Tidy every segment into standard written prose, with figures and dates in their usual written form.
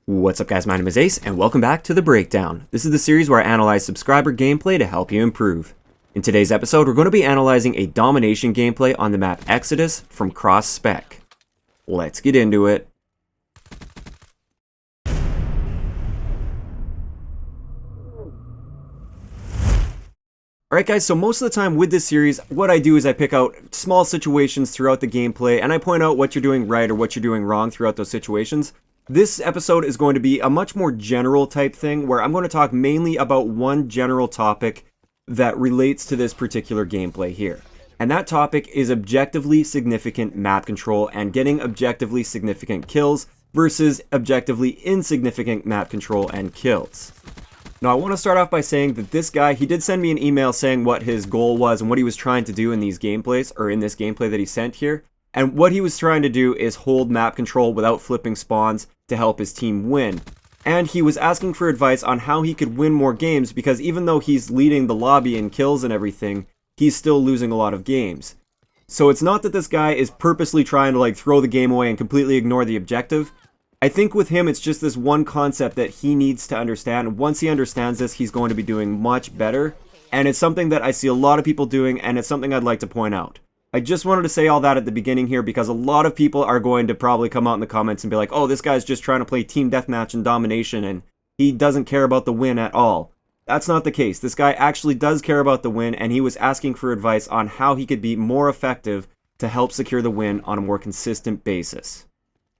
What's up guys, my name is Ace, and welcome back to The Breakdown. This is the series where I analyze subscriber gameplay to help you improve. In today's episode, we're going to be analyzing a Domination gameplay on the map Exodus from CrossSpec. Let's get into it. Alright guys, so most of the time with this series, what I do is I pick out small situations throughout the gameplay, and I point out what you're doing right or what you're doing wrong throughout those situations. This episode is going to be a much more general type thing where I'm going to talk mainly about one general topic that relates to this particular gameplay here. And that topic is objectively significant map control and getting objectively significant kills versus objectively insignificant map control and kills. Now I want to start off by saying that this guy, he did send me an email saying what his goal was and what he was trying to do in these gameplays, or in this gameplay that he sent here. And what he was trying to do is hold map control without flipping spawns to help his team win. And he was asking for advice on how he could win more games because even though he's leading the lobby in kills and everything, he's still losing a lot of games. So it's not that this guy is purposely trying to throw the game away and completely ignore the objective. I think with him it's just this one concept that he needs to understand. Once he understands this, he's going to be doing much better. And it's something that I see a lot of people doing, and it's something I'd like to point out. I just wanted to say all that at the beginning here because a lot of people are going to probably come out in the comments and be like, oh, this guy's just trying to play team deathmatch and domination and he doesn't care about the win at all. That's not the case. This guy actually does care about the win, and he was asking for advice on how he could be more effective to help secure the win on a more consistent basis.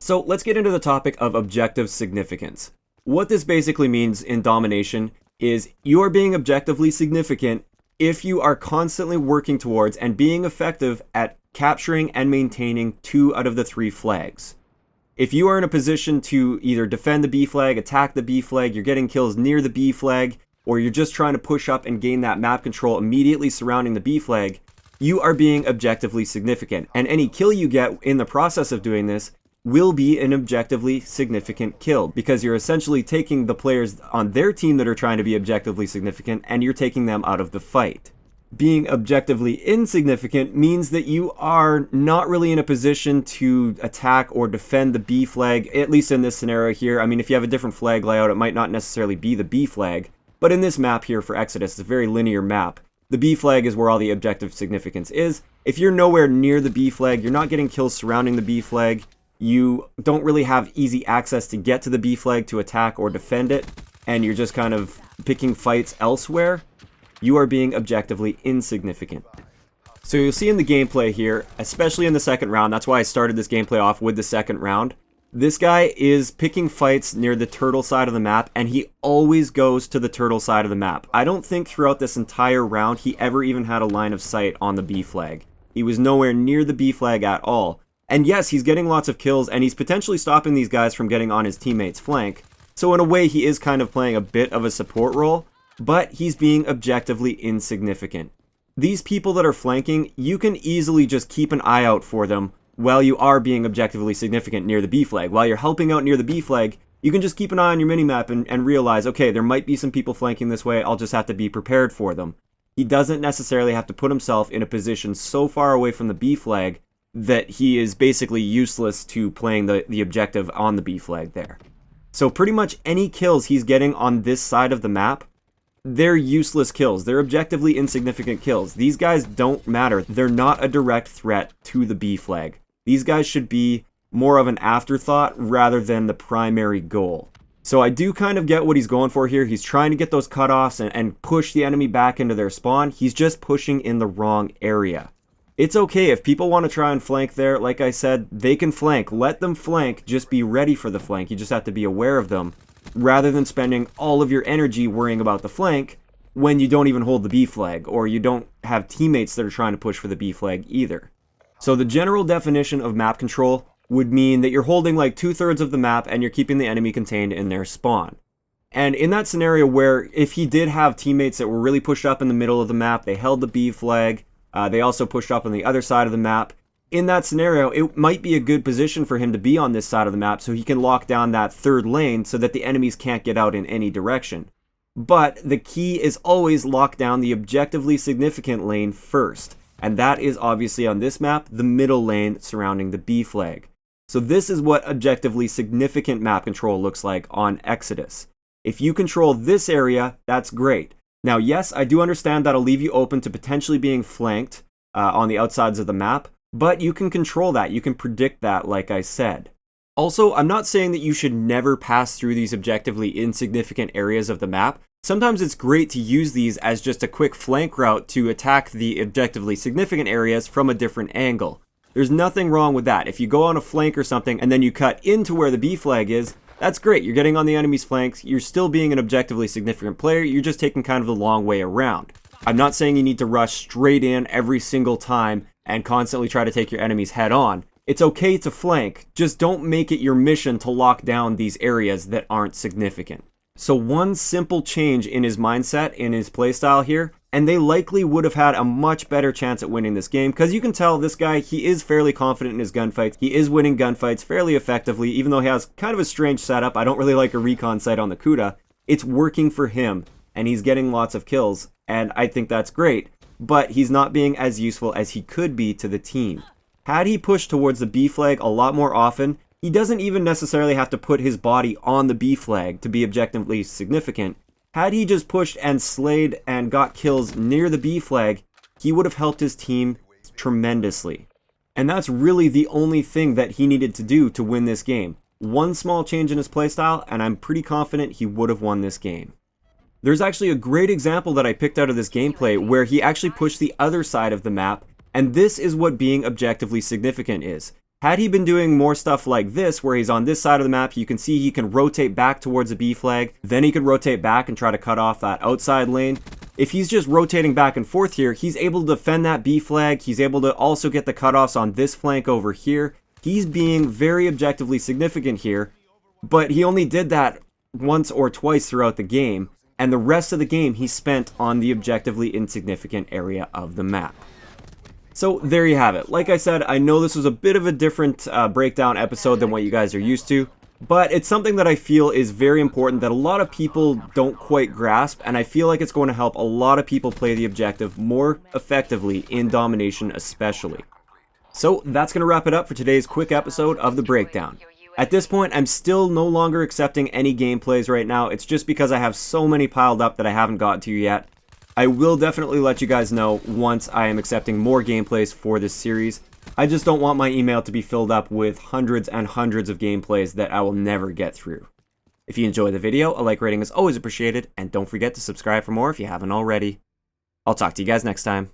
So let's get into the topic of objective significance. What this basically means in domination is you are being objectively significant if you are constantly working towards and being effective at capturing and maintaining 2 out of the 3 flags. If you are in a position to either defend the B flag, attack the B flag, you're getting kills near the B flag, or you're just trying to push up and gain that map control immediately surrounding the B flag, you are being objectively significant. And any kill you get in the process of doing this will be an objectively significant kill because you're essentially taking the players on their team that are trying to be objectively significant and you're taking them out of the fight. Being objectively insignificant means that you are not really in a position to attack or defend the B flag, at least in this scenario here. I mean, if you have a different flag layout, it might not necessarily be the B flag, but in this map here for Exodus, it's a very linear map. The B flag is where all the objective significance is. If you're nowhere near the B flag, you're not getting kills surrounding the B flag, you don't really have easy access to get to the B flag to attack or defend it, and you're just kind of picking fights elsewhere, you are being objectively insignificant. So you'll see in the gameplay here, especially in the second round, that's why I started this gameplay off with the second round, this guy is picking fights near the turtle side of the map, and he always goes to the turtle side of the map. I don't think throughout this entire round he ever even had a line of sight on the B flag. He was nowhere near the B flag at all. And yes, he's getting lots of kills, and he's potentially stopping these guys from getting on his teammate's flank. So in a way, he is kind of playing a bit of a support role, but he's being objectively insignificant. These people that are flanking, you can easily just keep an eye out for them while you are being objectively significant near the B flag. While you're helping out near the B flag, you can just keep an eye on your minimap and realize, okay, there might be some people flanking this way, I'll just have to be prepared for them. He doesn't necessarily have to put himself in a position so far away from the B flag that he is basically useless to playing the objective on the B flag there. So pretty much any kills he's getting on this side of the map, they're useless kills. They're objectively insignificant kills. These guys don't matter. They're not a direct threat to the B flag. These guys should be more of an afterthought rather than the primary goal. So I do kind of get what he's going for here. He's trying to get those cutoffs and push the enemy back into their spawn. He's just pushing in the wrong area. It's okay if people want to try and flank there. Like I said, they can flank. Let them flank. Just be ready for the flank. You just have to be aware of them rather than spending all of your energy worrying about the flank when you don't even hold the B flag or you don't have teammates that are trying to push for the B flag either. So the general definition of map control would mean that you're holding like 2/3 of the map and you're keeping the enemy contained in their spawn. And in that scenario where if he did have teammates that were really pushed up in the middle of the map, they held the B flag, they also pushed up on the other side of the map. In that scenario, it might be a good position for him to be on this side of the map so he can lock down that third lane so that the enemies can't get out in any direction. But the key is always lock down the objectively significant lane first. And that is obviously on this map, the middle lane surrounding the B flag. So this is what objectively significant map control looks like on Exodus. If you control this area, that's great. Now, yes, I do understand that'll leave you open to potentially being flanked on the outsides of the map, but you can control that. You can predict that, like I said. Also, I'm not saying that you should never pass through these objectively insignificant areas of the map. Sometimes it's great to use these as just a quick flank route to attack the objectively significant areas from a different angle. There's nothing wrong with that. If you go on a flank or something and then you cut into where the B flag is, that's great. You're getting on the enemy's flanks. You're still being an objectively significant player. You're just taking kind of the long way around. I'm not saying you need to rush straight in every single time and constantly try to take your enemies head on. It's okay to flank, just don't make it your mission to lock down these areas that aren't significant. So one simple change in his mindset, in his playstyle here, and they likely would have had a much better chance at winning this game, because you can tell this guy, he is fairly confident in his gunfights. He is winning gunfights fairly effectively, even though he has kind of a strange setup. I don't really like a recon sight on the Kuda. It's working for him, and he's getting lots of kills, and I think that's great, but he's not being as useful as he could be to the team. Had he pushed towards the B flag a lot more often, he doesn't even necessarily have to put his body on the B flag to be objectively significant. Had he just pushed and slayed and got kills near the B flag, he would have helped his team tremendously. And that's really the only thing that he needed to do to win this game. One small change in his playstyle, and I'm pretty confident he would have won this game. There's actually a great example that I picked out of this gameplay where he actually pushed the other side of the map, and this is what being objectively significant is. Had he been doing more stuff like this, where he's on this side of the map, you can see he can rotate back towards the B flag, then he can rotate back and try to cut off that outside lane. If he's just rotating back and forth here, he's able to defend that B flag, he's able to also get the cutoffs on this flank over here. He's being very objectively significant here, but he only did that once or twice throughout the game, and the rest of the game he spent on the objectively insignificant area of the map. So there you have it. Like I said, I know this was a bit of a different breakdown episode than what you guys are used to, but it's something that I feel is very important that a lot of people don't quite grasp, and I feel like it's going to help a lot of people play the objective more effectively in Domination especially. So that's going to wrap it up for today's quick episode of The Breakdown. At this point, I'm still no longer accepting any gameplays right now. It's just because I have so many piled up that I haven't gotten to yet. I will definitely let you guys know once I am accepting more gameplays for this series. I just don't want my email to be filled up with hundreds and hundreds of gameplays that I will never get through. If you enjoyed the video, a like rating is always appreciated, and don't forget to subscribe for more if you haven't already. I'll talk to you guys next time.